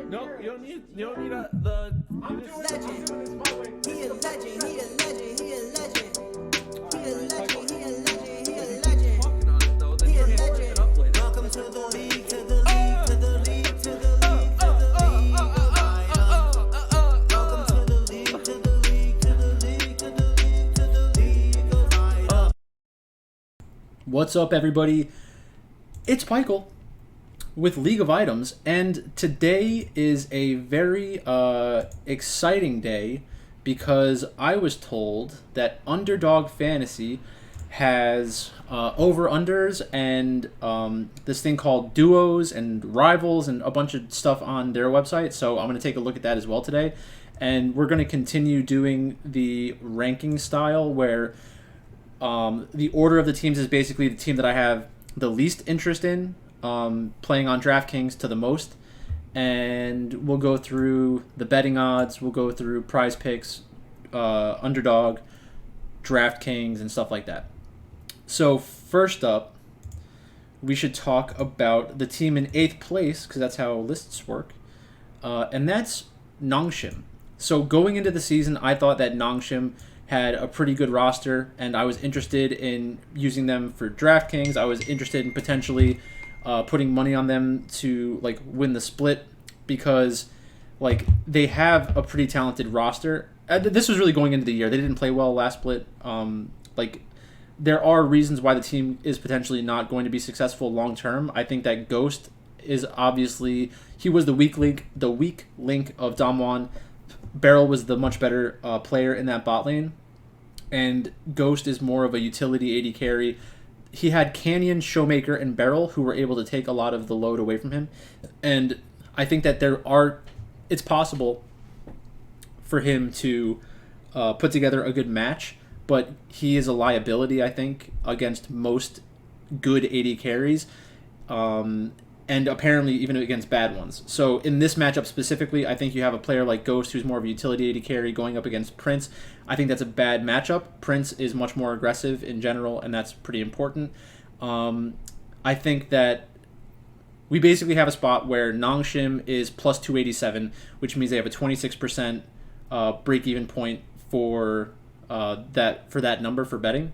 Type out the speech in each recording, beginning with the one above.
No, you don't need the. I'm doing this my way. He a legend, he a legend, he a legend. He a legend, he a legend, he a legend. Fucking on it though, then He you a can't work it legend. up later. Welcome to the league, to the league, to the league, to the league, to the league of items. Welcome to the league, to the league, to the league, to the league, to the league of items. What's up, everybody? It's Michael with League of Items, and today is a very exciting day because I was told that Underdog Fantasy has over-unders and this thing called duos and rivals and a bunch of stuff on their website, so I'm going to take a look at that as well today. And we're going to continue doing the ranking style where the order of the teams is basically the team that I have the least interest in playing on DraftKings to the most, and we'll go through the betting odds, we'll go through prize picks, underdog, DraftKings, and stuff like that. So first up, we should talk about the team in 8th place, because that's how lists work, and that's Nongshim. So going into the season, I thought that Nongshim had a pretty good roster, and I was interested in using them for DraftKings. I was interested in potentially putting money on them to win the split because they have a pretty talented roster. This was really going into the year. They didn't play well last split. There are reasons why the team is potentially not going to be successful long term. I think that Ghost is obviously he was the weak link of Damwon. Beryl was the much better player in that bot lane, and Ghost is more of a utility AD carry. He had Canyon, Showmaker, and Beryl who were able to take a lot of the load away from him, and I think that it's possible for him to put together a good match, but he is a liability, I think, against most good AD carries. And apparently even against bad ones. So in this matchup specifically, I think you have a player like Ghost who's more of a utility AD carry going up against Prince. I think that's a bad matchup. Prince is much more aggressive in general, and that's pretty important. I think that we basically have a spot where Nongshim is plus 287, which means they have a 26% break-even point for that number for betting.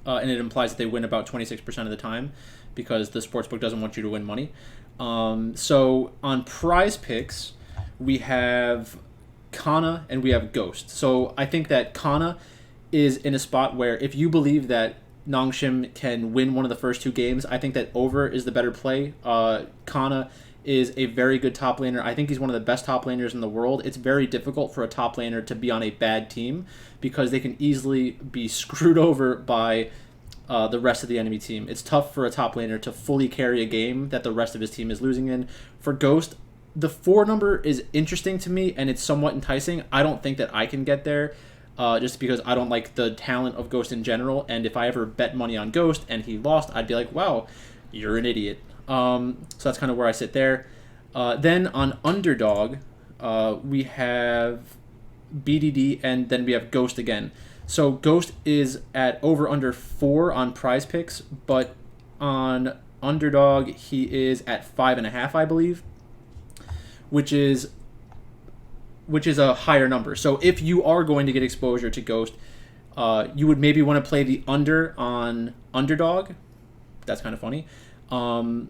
And it implies that they win about 26% of the time, because the sportsbook doesn't want you to win money. So on prize picks, we have Kana and we have Ghost. So I think that Kana is in a spot where if you believe that Nongshim can win one of the first two games, I think that over is the better play. Kana is a very good top laner. I think he's one of the best top laners in the world. It's very difficult for a top laner to be on a bad team because they can easily be screwed over by the rest of the enemy team. It's tough for a top laner to fully carry a game that the rest of his team is losing in. For Ghost, the 4 number is interesting to me, and it's somewhat enticing. I don't think that I can get there just because I don't like the talent of Ghost in general, and if I ever bet money on Ghost and he lost, I'd be like, wow, you're an idiot. So that's kind of where I sit there. Then on Underdog, we have BDD, and then we have Ghost again. So Ghost is at over under 4 on prize picks, but on Underdog he is at 5.5, I believe, which is a higher number. So if you are going to get exposure to Ghost, you would maybe want to play the under on Underdog. That's kind of funny. But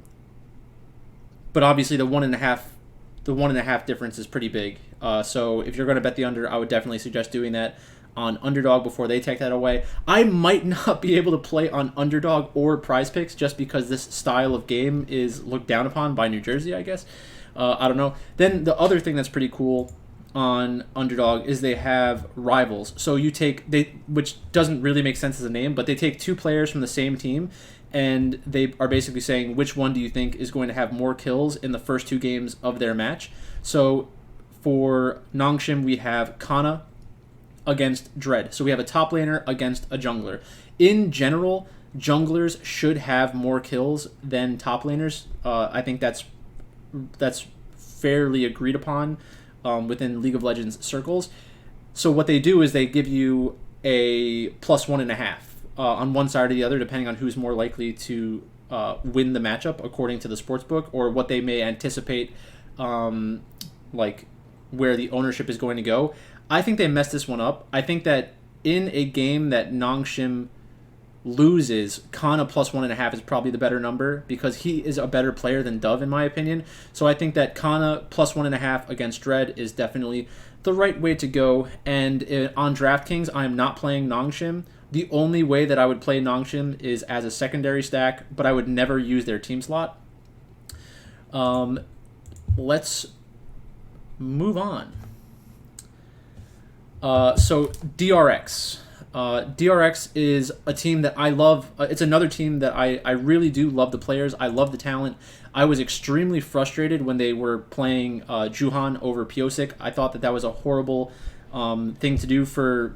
obviously the 1.5 difference is pretty big. So if you're going to bet the under, I would definitely suggest doing that on Underdog before they take that away. I might not be able to play on Underdog or prize picks just because this style of game is looked down upon by New Jersey, I guess. I don't know. Then the other thing that's pretty cool on Underdog is they have rivals. So which doesn't really make sense as a name, but they take 2 players from the same team, and they are basically saying which one do you think is going to have more kills in the first 2 games of their match. So for Nongshim, we have Kana against Dread. So we have a top laner against a jungler. In general, junglers should have more kills than top laners. I think that's fairly agreed upon within League of Legends circles. So what they do is they give you a plus 1.5 on one side or the other, depending on who's more likely to win the matchup according to the sportsbook, or what they may anticipate like where the ownership is going to go. I think they messed this one up. I think that in a game that Nongshim loses, Kana plus 1.5 is probably the better number because he is a better player than Dove in my opinion. So I think that Kana plus 1.5 against Dread is definitely the right way to go. And on DraftKings, I am not playing Nongshim. The only way that I would play Nongshim is as a secondary stack, but I would never use their team slot. Let's move on. So DRX. DRX is a team that I love. It's another team that I really do love the players. I love the talent. I was extremely frustrated when they were playing Juhan over Piosik. I thought that was a horrible thing to do for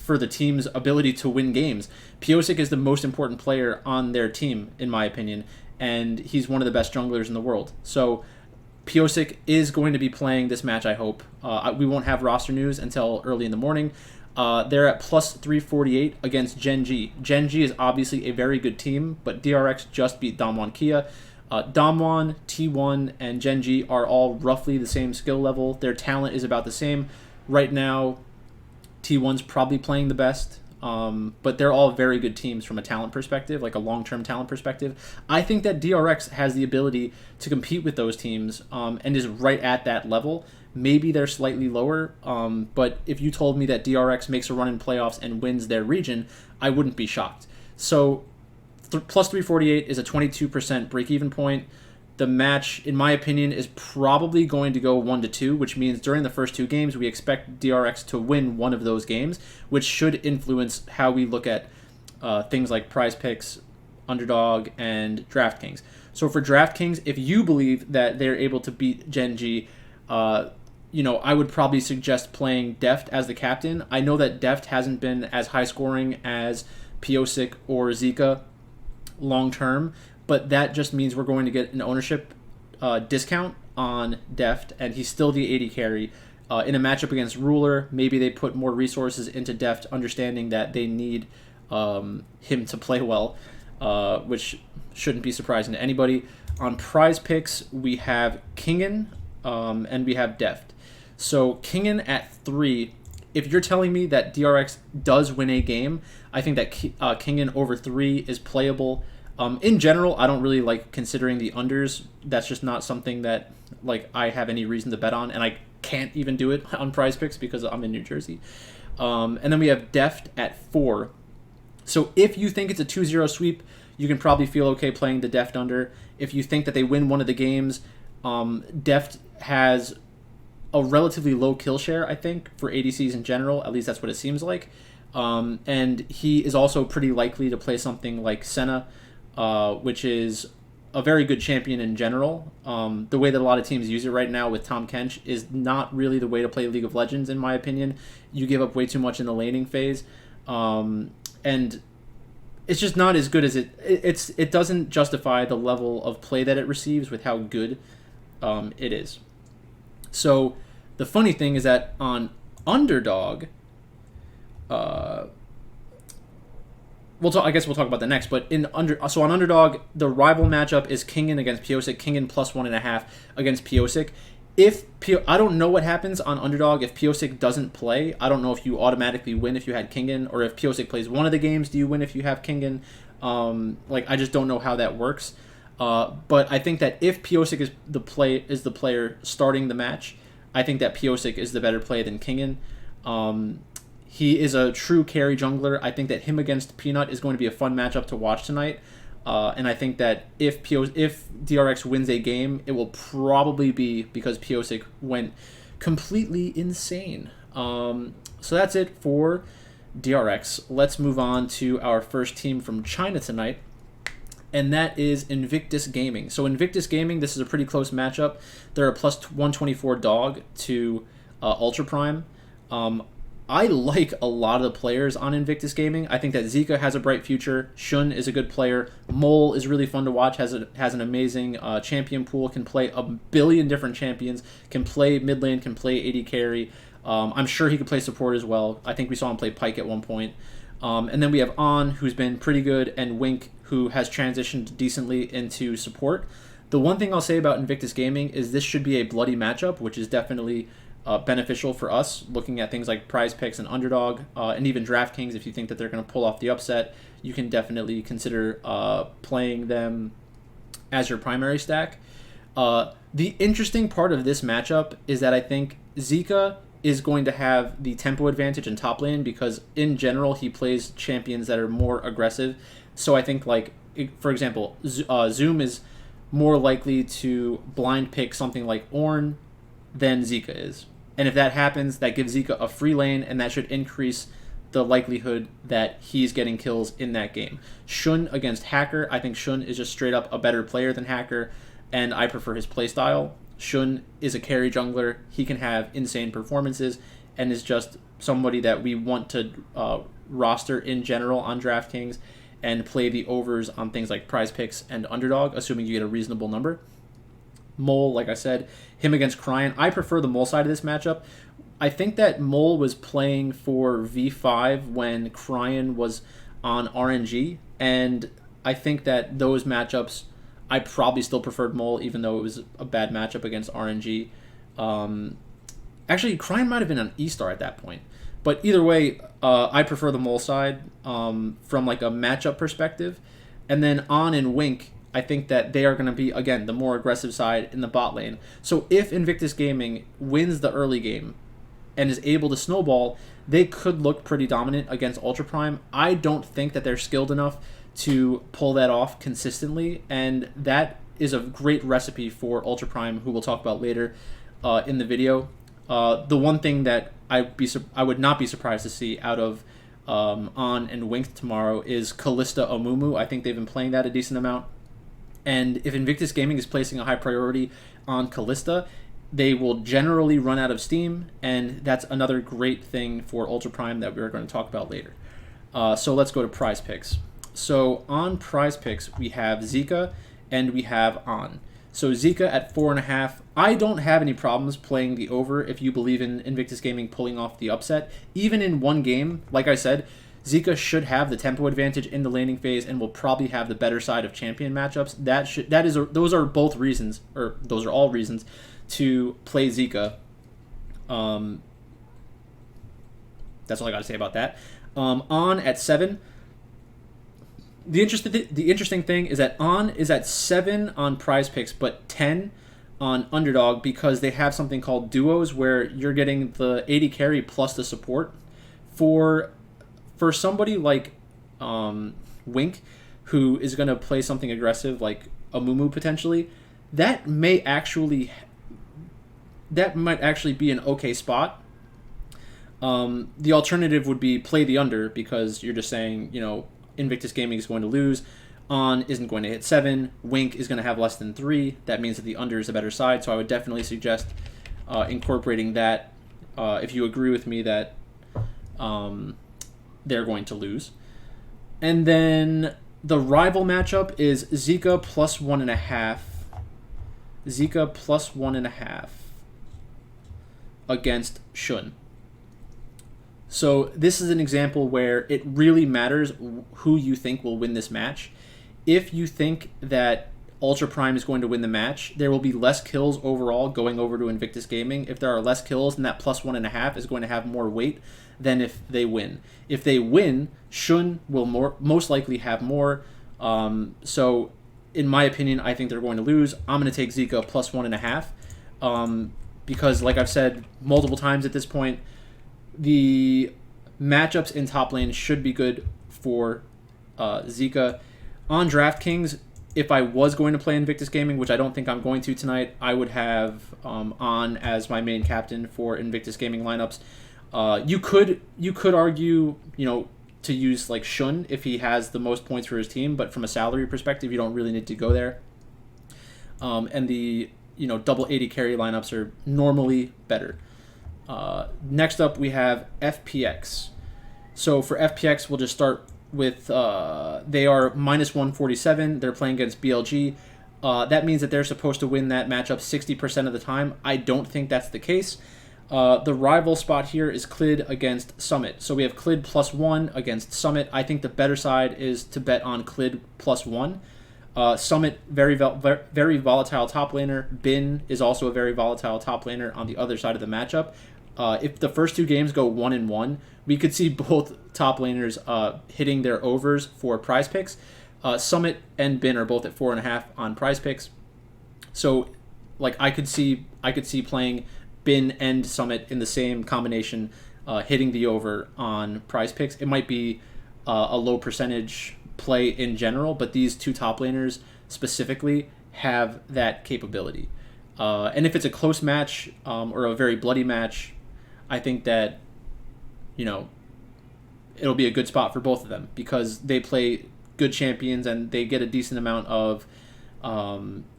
the team's ability to win games. Piosik is the most important player on their team, in my opinion, and he's one of the best junglers in the world. So Piosik is going to be playing this match, I hope. We won't have roster news until early in the morning. They're at plus 348 against Gen.G. Gen.G is obviously a very good team, but DRX just beat Damwon Kia. Damwon, T1, and Gen.G are all roughly the same skill level. Their talent is about the same. Right now, T1's probably playing the best, but they're all very good teams from a talent perspective, like a long-term talent perspective. I think that DRX has the ability to compete with those teams and is right at that level. Maybe they're slightly lower, but if you told me that DRX makes a run in playoffs and wins their region, I wouldn't be shocked. So plus 348 is a 22% break-even point. The match, in my opinion, is probably going to go 1-2, which means during the first 2 games, we expect DRX to win one of those games, which should influence how we look at things like prizepicks, underdog, and DraftKings. So for DraftKings, if you believe that they're able to beat Gen.G, I would probably suggest playing Deft as the captain. I know that Deft hasn't been as high scoring as Piosik or Zika long term, but that just means we're going to get an ownership discount on Deft, and he's still the 80 carry. In a matchup against Ruler, maybe they put more resources into Deft, understanding that they need him to play well, which shouldn't be surprising to anybody. On prize picks, we have Kingen and we have Deft. So Kingen at 3, if you're telling me that DRX does win a game, I think that Kingen over 3 is playable. In general, I don't really like considering the unders. That's just not something that I have any reason to bet on, and I can't even do it on prize picks because I'm in New Jersey. And then we have Deft at 4. So if you think it's a 2-0 sweep, you can probably feel okay playing the Deft under. If you think that they win one of the games, Deft has a relatively low kill share, I think, for ADCs in general. At least that's what it seems like. And he is also pretty likely to play something like Senna, which is a very good champion in general. The way that a lot of teams use it right now with Tom Kench is not really the way to play League of Legends, in my opinion. You give up way too much in the laning phase. And it's just not as good as it doesn't justify the level of play that it receives with how good it is. So the funny thing is that on Underdog, I guess we'll talk about that next. But on Underdog, the rival matchup is Kingen against Piosik. Kingen plus 1.5 against Piosik. I don't know what happens on Underdog if Piosik doesn't play. I don't know if you automatically win if you had Kingen, or if Piosik plays one of the games, do you win if you have Kingen? I just don't know how that works. But I think that if Piosik is the player starting the match, I think that Piosik is the better play than Kingen. He is a true carry jungler. I think that him against Peanut is going to be a fun matchup to watch tonight. And I think that if DRX wins a game, it will probably be because Piosik went completely insane. So that's it for DRX. Let's move on to our first team from China tonight, and that is Invictus Gaming. So Invictus Gaming, this is a pretty close matchup. They're a plus 124 dog to Ultra Prime. I like a lot of the players on Invictus Gaming. I think that Zika has a bright future. Shun is a good player. Mole is really fun to watch, has an amazing champion pool, can play a billion different champions, can play mid lane, can play AD carry. I'm sure he could play support as well. I think we saw him play Pyke at one point. And then we have On, who's been pretty good, and Wink, who has transitioned decently into support. The one thing I'll say about Invictus Gaming is this should be a bloody matchup, which is definitely beneficial for us, looking at things like prize picks and underdog, and even DraftKings. If you think that they're going to pull off the upset, you can definitely consider playing them as your primary stack. The interesting part of this matchup is that I think Zika is going to have the tempo advantage in top lane because in general he plays champions that are more aggressive. So I think, like, for example, Zoom is more likely to blind pick something like Ornn than Zika is. And if that happens, that gives Zika a free lane, and that should increase the likelihood that he's getting kills in that game. Shun against Hacker, I think Shun is just straight up a better player than Hacker, and I prefer his playstyle. Shun is a carry jungler. He can have insane performances and is just somebody that we want to roster in general on DraftKings and play the overs on things like prize picks and underdog, assuming you get a reasonable number. Mole, like I said, him against Cryan. I prefer the Mole side of this matchup. I think that Mole was playing for V5 when Cryan was on RNG, and I think that those matchups, I probably still preferred Mole, even though it was a bad matchup against RNG. Actually, Cryan might have been on E-Star at that point. But either way, I prefer the Mole side from like a matchup perspective. And then On and Wink, I think that they are going to be, again, the more aggressive side in the bot lane. So if Invictus Gaming wins the early game and is able to snowball, they could look pretty dominant against Ultra Prime. I don't think that they're skilled enough to pull that off consistently, and that is a great recipe for Ultra Prime, who we'll talk about later in the video. The one thing that I would not be surprised to see out of On and Wink tomorrow is Kalista Amumu. I think they've been playing that a decent amount. And if Invictus Gaming is placing a high priority on Kalista, they will generally run out of steam, and that's another great thing for Ultra Prime that we're going to talk about later. So let's go to prize picks. So on prize picks, we have Zika and we have On. So Zika at 4.5. I don't have any problems playing the over if you believe in Invictus Gaming pulling off the upset. Even in one game, like I said, Zika should have the tempo advantage in the laning phase and will probably have the better side of champion matchups. Those are both reasons, or those are all reasons to play Zika. That's all I got to say about that. On at 7. The interesting thing is that On is at 7 on prize picks, but 10 on underdog, because they have something called duos where you're getting the 80 carry plus the support. For somebody like Wink, who is going to play something aggressive like Amumu potentially, that might actually be an okay spot. The alternative would be play the under, because you're just saying, Invictus Gaming is going to lose. On isn't going to hit 7. Wink is going to have less than 3. That means that the under is a better side. So I would definitely suggest incorporating that if you agree with me that they're going to lose. And then the rival matchup is Zika plus 1.5. Zika plus 1.5 against Shun. So this is an example where it really matters who you think will win this match. If you think that Ultra Prime is going to win the match, there will be less kills overall going over to Invictus Gaming. If there are less kills, then that plus 1.5 is going to have more weight than if they win. If they win, Shun will most likely have more. So in my opinion, I think they're going to lose. I'm going to take Zika plus 1.5 because, like I've said multiple times at this point, the matchups in top lane should be good for Zika. On DraftKings, if I was going to play Invictus Gaming, which I don't think I'm going to tonight, I would have On as my main captain for Invictus Gaming lineups. You could argue, to use like Shun if he has the most points for his team, but from a salary perspective, you don't really need to go there. And the double 80 carry lineups are normally better. Next up, we have FPX. So for FPX, we'll just start with they are minus 147. They're playing against BLG. That means that they're supposed to win that matchup 60% of the time. I don't think that's the case. The rival spot here is Clid against Summit. So we have Clid plus 1 against Summit. I think the better side is to bet on Clid plus 1. Summit, very volatile top laner. Bin is also a very volatile top laner on the other side of the matchup. If the first 2 games go 1-1, we could see both top laners hitting their overs for prize picks. Summit and Bin are both at 4.5 on prize picks. So, like, I could see playing Bin and Summit in the same combination, hitting the over on prize picks. It might be a low percentage play in general, but these 2 top laners specifically have that capability. And if it's a close match or a very bloody match, I think that, it'll be a good spot for both of them because they play good champions and they get a decent amount of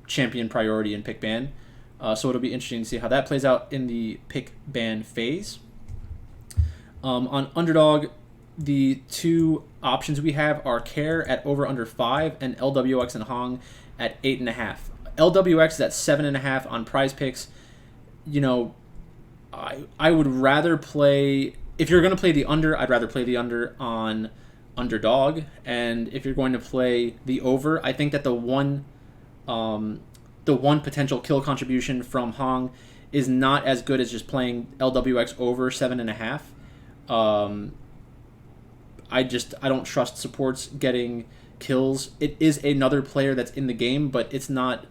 champion priority in pick ban. So it'll be interesting to see how that plays out in the pick ban phase. On Underdog, the 2 options we have are Care at over under 5 and LWX and Hong at 8.5. LWX is at 7.5 on prize picks. I would rather play, if you're going to play the under, I'd rather play the under on Underdog. And if you're going to play the over, I think that the one potential kill contribution from Hong is not as good as just playing LWX over 7.5. I don't trust supports getting kills. It is another player that's in the game, but it's not.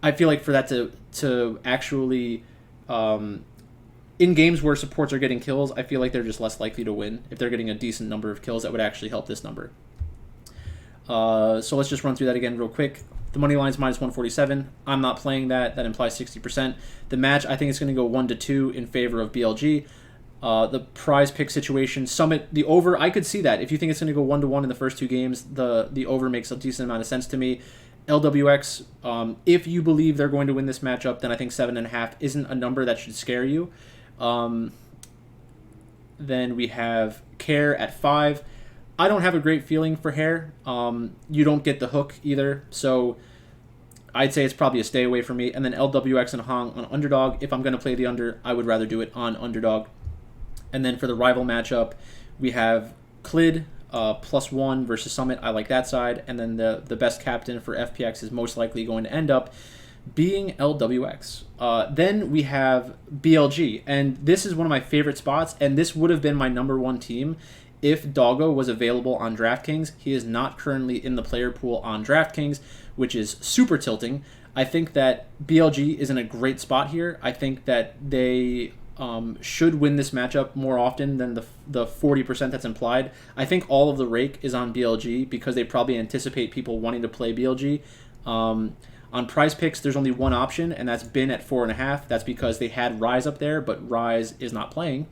I feel like for that to actually in games where supports are getting kills, I feel like they're just less likely to win if they're getting a decent number of kills that would actually help this number. So let's just run through that again real quick. The money line's minus 147. I'm not playing that. That implies 60%. The match, I think it's going to go 1-2 in favor of BLG. The prize pick situation, Summit, the over, I could see that. If you think it's going to go 1-1 in the first 2 games, the over makes a decent amount of sense to me. LWX, if you believe they're going to win this matchup, then I think 7.5 isn't a number that should scare you. Then we have Care at 5. I don't have a great feeling for Hair. You don't get the hook either, so I'd say it's probably a stay away for me. And then LWX and Hong on Underdog. If I'm going to play the under, I would rather do it on Underdog. And then for the rival matchup, we have Clid +1 versus Summit. I like that side. And then the best captain for FPX is most likely going to end up being LWX. Then we have BLG. And this is one of my favorite spots. And this would have been my number 1 team if Doggo was available on DraftKings. He is not currently in the player pool on DraftKings, which is super tilting. I think that BLG is in a great spot here. I think that they should win this matchup more often than the 40% that's implied. I think all of the rake is on BLG because they probably anticipate people wanting to play BLG. On prize picks, there's only one option, and that's Bin at 4.5. That's because they had Rise up there, but Rise is not playing.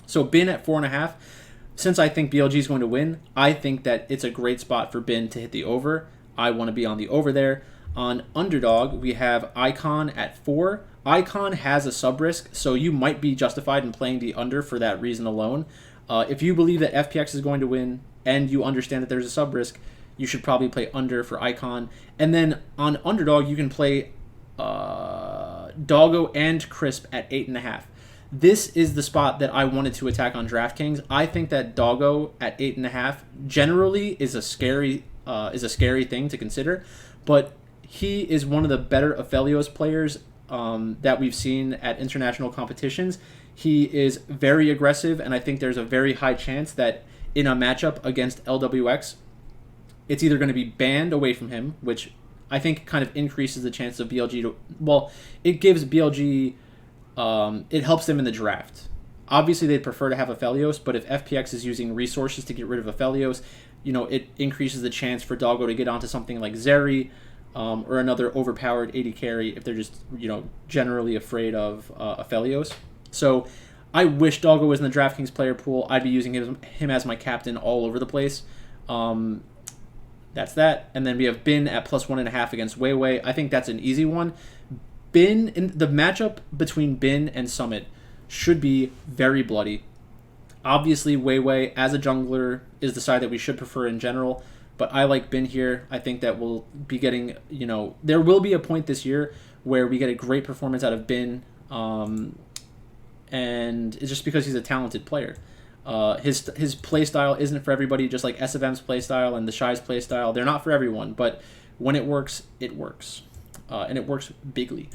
So Bin at 4.5. Since I think BLG is going to win, I think that it's a great spot for Bin to hit the over. I want to be on the over there. On Underdog, we have Icon at 4. Icon has a sub risk, so you might be justified in playing the under for that reason alone. If you believe that FPX is going to win and you understand that there's a sub risk, you should probably play under for Icon. And then on Underdog, you can play Doggo and Crisp at 8.5. This is the spot that I wanted to attack on DraftKings. I think that Doggo at 8.5 generally is a scary thing to consider, but he is one of the better Aphelios players that we've seen at international competitions. He is very aggressive, and I think there's a very high chance that in a matchup against LWX, it's either going to be banned away from him, which I think kind of increases the chance of BLG to... Well, it gives BLG... it helps them in the draft. Obviously, they'd prefer to have Aphelios, but if FPX is using resources to get rid of Aphelios, it increases the chance for Doggo to get onto something like Zeri, or another overpowered AD carry if they're just, generally afraid of Aphelios. So I wish Doggo was in the DraftKings player pool. I'd be using him as my captain all over the place. That's that. And then we have Bin at +1.5 against Weiwei. I think that's an easy one. Bin, in the matchup between Bin and Summit should be very bloody. Obviously, Weiwei, as a jungler, is the side that we should prefer in general. But I like Bin here. I think that we'll be getting, there will be a point this year where we get a great performance out of Bin. And it's just because he's a talented player. His play style isn't for everybody, just like SFM's play style and the Shy's play style. They're not for everyone, but When it works, it works. And it works bigly.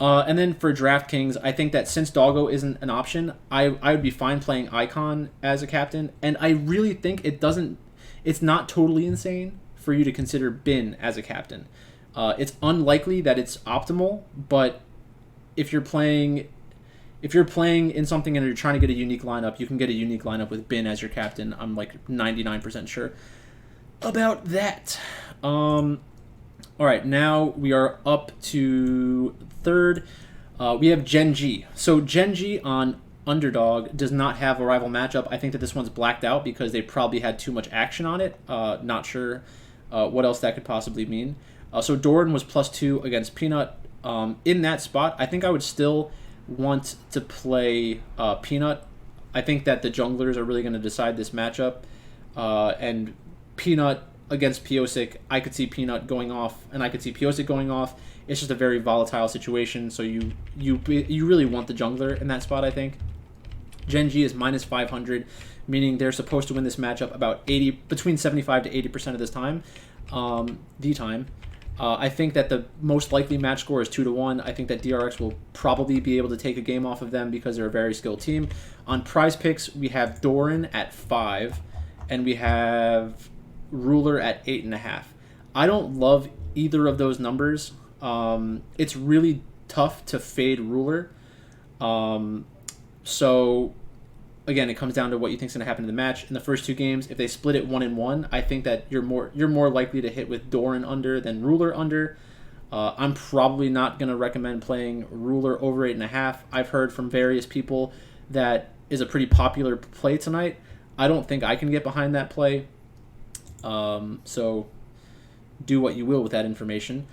And then for DraftKings, I think that since Doggo isn't an option, I would be fine playing Icon as a captain. And I really think it's not totally insane for you to consider Bin as a captain. It's unlikely that it's optimal, but if you're playing in something and you're trying to get a unique lineup, you can get a unique lineup with Bin as your captain. I'm like 99% sure about that. All right, now we are up to third. We have Gen.G. So Gen.G on Underdog does not have a rival matchup. I think that this one's blacked out because they probably had too much action on it. Not sure what else that could possibly mean. So Doran was +2 against Peanut. In that spot, I think I would still want to play Peanut. I think that the junglers are really going to decide this matchup. And Peanut against Piosik, I could see Peanut going off, and I could see Piosik going off. It's just a very volatile situation, so you really want the jungler in that spot, I think. Gen.G is -500, meaning they're supposed to win this matchup about between 75 to 80% of this time. I think that the most likely match score is 2-1. I think that DRX will probably be able to take a game off of them because they're a very skilled team. On prize picks, we have Doran at 5, and we have Ruler at 8.5. I don't love either of those numbers. It's really tough to fade Ruler. So again, it comes down to what you think is going to happen in the match. In the first two games, if they split it 1-1, I think that you're more likely to hit with Doran under than Ruler under. I'm probably not going to recommend playing Ruler over 8.5. I've heard from various people that is a pretty popular play tonight. I don't think I can get behind that play. So do what you will with that information.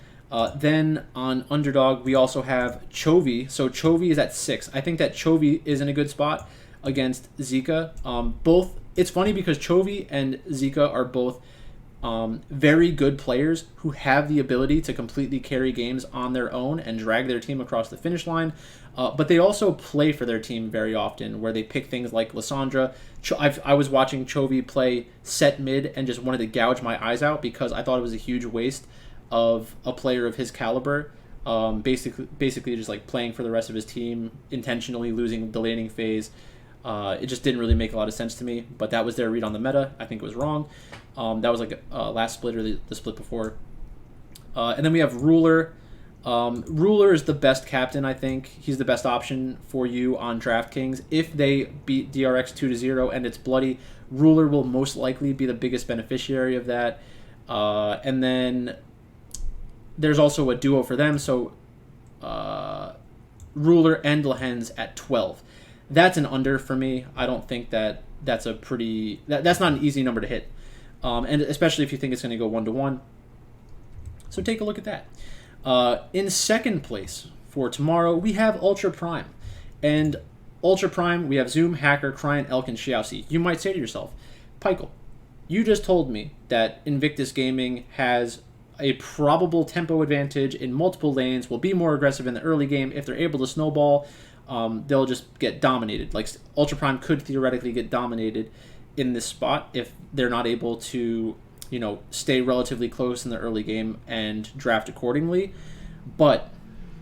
Then on Underdog, we also have Chovy. So Chovy is at 6. I think that Chovy is in a good spot against Zika. It's funny because Chovy and Zika are both very good players who have the ability to completely carry games on their own and drag their team across the finish line. But they also play for their team very often, where they pick things like Lissandra. I was watching Chovy play set mid and just wanted to gouge my eyes out because I thought it was a huge waste of a player of his caliber. Basically just like playing for the rest of his team, intentionally losing the laning phase. It just didn't really make a lot of sense to me, but that was their read on the meta. I think it was wrong. That was like last split or the split before. And then we have Ruler. Ruler is the best captain, I think. He's the best option for you on DraftKings. If they beat DRX 2-0 and it's bloody, Ruler will most likely be the biggest beneficiary of that. And then there's also a duo for them, so Ruler and Lehens at 12. That's an under for me. I don't think that that's that's not an easy number to hit. And especially if you think it's going to go 1-1. So take a look at that. In second place for tomorrow, we have Ultra Prime. And Ultra Prime, we have Zoom, Hacker, Cryan, Elk, and Xiaoxi. You might say to yourself, Pikel, you just told me that Invictus Gaming has a probable tempo advantage in multiple lanes, will be more aggressive in the early game. If they're able to snowball, they'll just get dominated. Like Ultra Prime could theoretically get dominated in this spot if they're not able to, stay relatively close in the early game and draft accordingly. But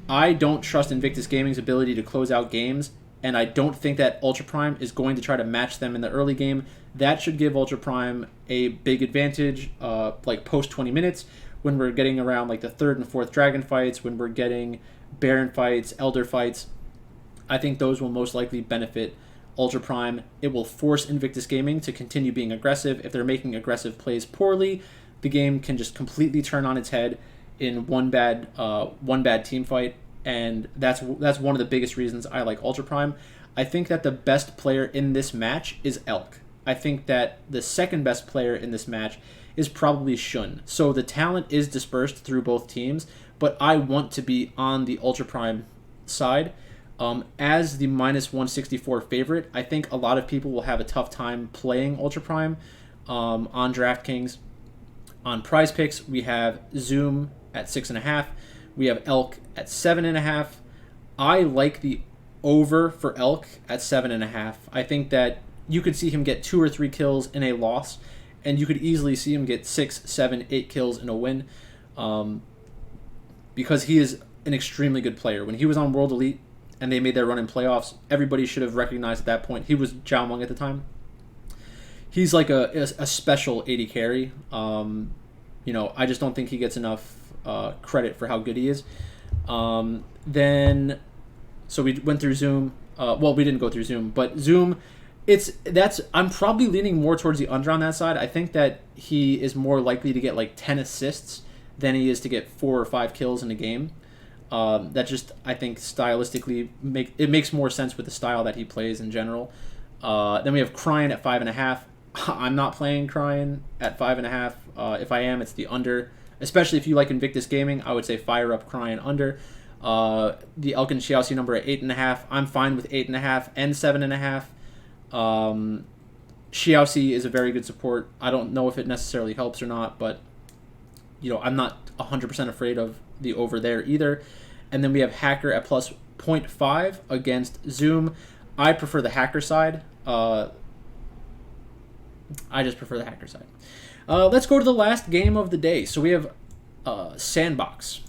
I don't trust Invictus Gaming's ability to close out games, and I don't think that Ultra Prime is going to try to match them in the early game. That should give Ultra Prime a big advantage, like post 20 minutes, when we're getting around like the third and fourth dragon fights, when we're getting Baron fights, Elder fights. I think those will most likely benefit Ultra Prime. It will force Invictus Gaming to continue being aggressive. If they're making aggressive plays poorly, the game can just completely turn on its head in one bad team fight, and that's one of the biggest reasons I like Ultra Prime. I think that the best player in this match is Elk. I think that the second best player in this match is probably Shun. So the talent is dispersed through both teams, but I want to be on the Ultra Prime side. As the -164 favorite, I think a lot of people will have a tough time playing Ultra Prime on DraftKings. On prize picks, we have Zoom at 6.5. We have Elk at 7.5. I like the over for Elk at 7.5. I think that you could see him get 2 or 3 kills in a loss, and you could easily see him get 6, 7, 8 kills in a win. because he is an extremely good player. When he was on World Elite and they made their run in playoffs, everybody should have recognized at that point. He was Jiao at the time. He's like a special AD carry. I just don't think he gets enough credit for how good he is. So we went through Zoom. We didn't go through Zoom, but Zoom, I'm probably leaning more towards the under on that side. I think that he is more likely to get like 10 assists than he is to get 4 or 5 kills in a game. That just, I think, stylistically makes more sense with the style that he plays in general. Then we have Cryan at 5.5. I'm not playing Cryan at 5.5. If I am, it's the under. Especially if you like Invictus Gaming, I would say fire up Cryan under. The Elkin Xiaoxi number at 8.5. I'm fine with 8.5 and 7.5. Xiaoxi is a very good support. I don't know if it necessarily helps or not, but I'm not 100% afraid of the over there either. And then we have Hacker at plus 0.5 against Zoom. I prefer the Hacker side. I just prefer the Hacker side. Let's go to the last game of the day. So we have Sandbox.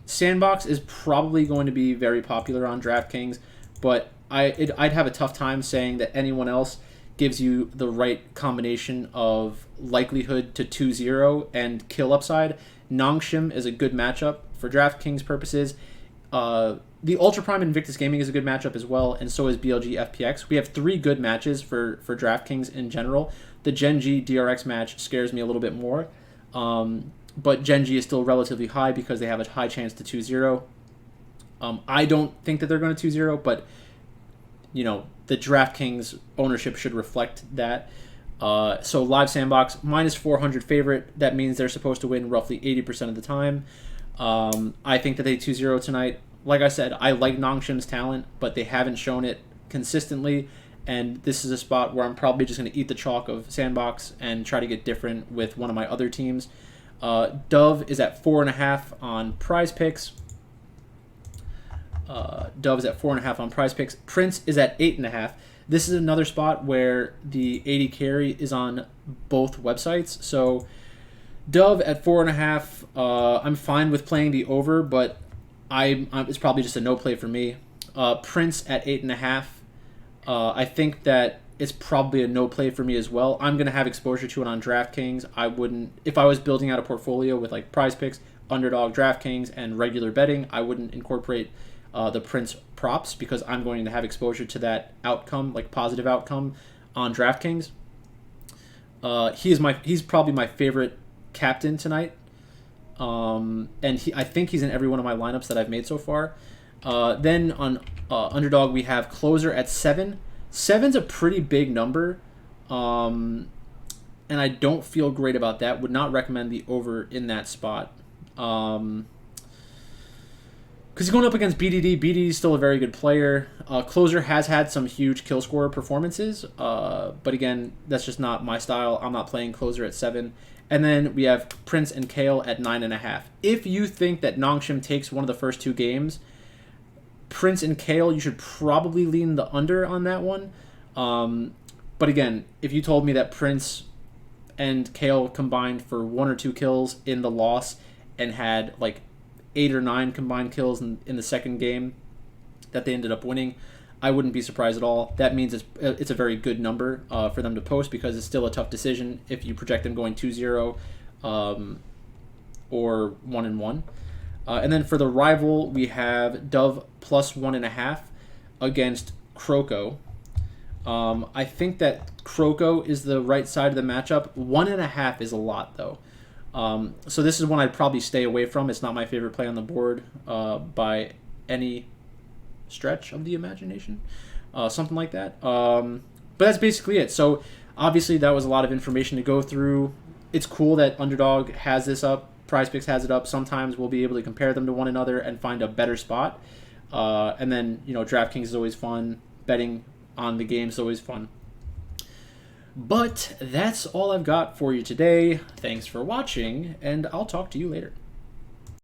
Sandbox is probably going to be very popular on DraftKings, but I'd have a tough time saying that anyone else gives you the right combination of likelihood to 2-0 and kill upside. Nongshim is a good matchup for DraftKings purposes. The Ultra Prime Invictus Gaming is a good matchup as well, and so is BLG FPX. We have 3 good matches for DraftKings in general. The Gen.G DRX match scares me a little bit more, but Gen.G is still relatively high because they have a high chance to 2-0. I don't think that they're going to 2-0, but the DraftKings ownership should reflect that. So live Sandbox, minus 400 favorite. That means they're supposed to win roughly 80% of the time. I think that they 2-0 tonight. Like I said, I like Nongshim's talent, but they haven't shown it consistently. And this is a spot where I'm probably just going to eat the chalk of Sandbox and try to get different with one of my other teams. Dove is at 4.5 on prizepicks. Dove is at 4.5 on prizepicks. Prince is at 8.5. This is another spot where the 80 carry is on both websites. So Dove at 4.5. I'm fine with playing the over, but it's probably just a no play for me. Prince at 8.5. I think that it's probably a no play for me as well. I'm going to have exposure to it on DraftKings. I wouldn't, if I was building out a portfolio with like prizepicks, underdog, DraftKings, and regular betting, I wouldn't incorporate the Prince props because I'm going to have exposure to that outcome, like positive outcome on DraftKings. He's probably my favorite captain tonight. And I think he's in every one of my lineups that I've made so far. Then on underdog, we have closer at 7. 7's a pretty big number, and I don't feel great about that. Would not recommend the over in that spot. Because he's going up against BDD. BDD is still a very good player. Closer has had some huge kill scorer performances, but again, that's just not my style. I'm not playing closer at 7. And then we have Prince and Kale at 9.5. If you think that Nongshim takes one of the first 2 games, Prince and Kale, you should probably lean the under on that one. But again, if you told me that Prince and Kale combined for 1 or 2 kills in the loss and had like 8 or 9 combined kills in the second game that they ended up winning, I wouldn't be surprised at all. That means it's a very good number for them to post because it's still a tough decision if you project them going 2-0 or 1-1. And then for the rival, we have Dove plus 1.5 against Croco. I think that Croco is the right side of the matchup. 1.5 is a lot, though. So this is one I'd probably stay away from. It's not my favorite play on the board by any stretch of the imagination. Something like that. But that's basically it. So obviously that was a lot of information to go through. It's cool that Underdog has this up. PrizePicks has it up. Sometimes we'll be able to compare them to one another and find a better spot. And then, DraftKings is always fun. Betting on the game is always fun. But that's all I've got for you today. Thanks for watching, and I'll talk to you later.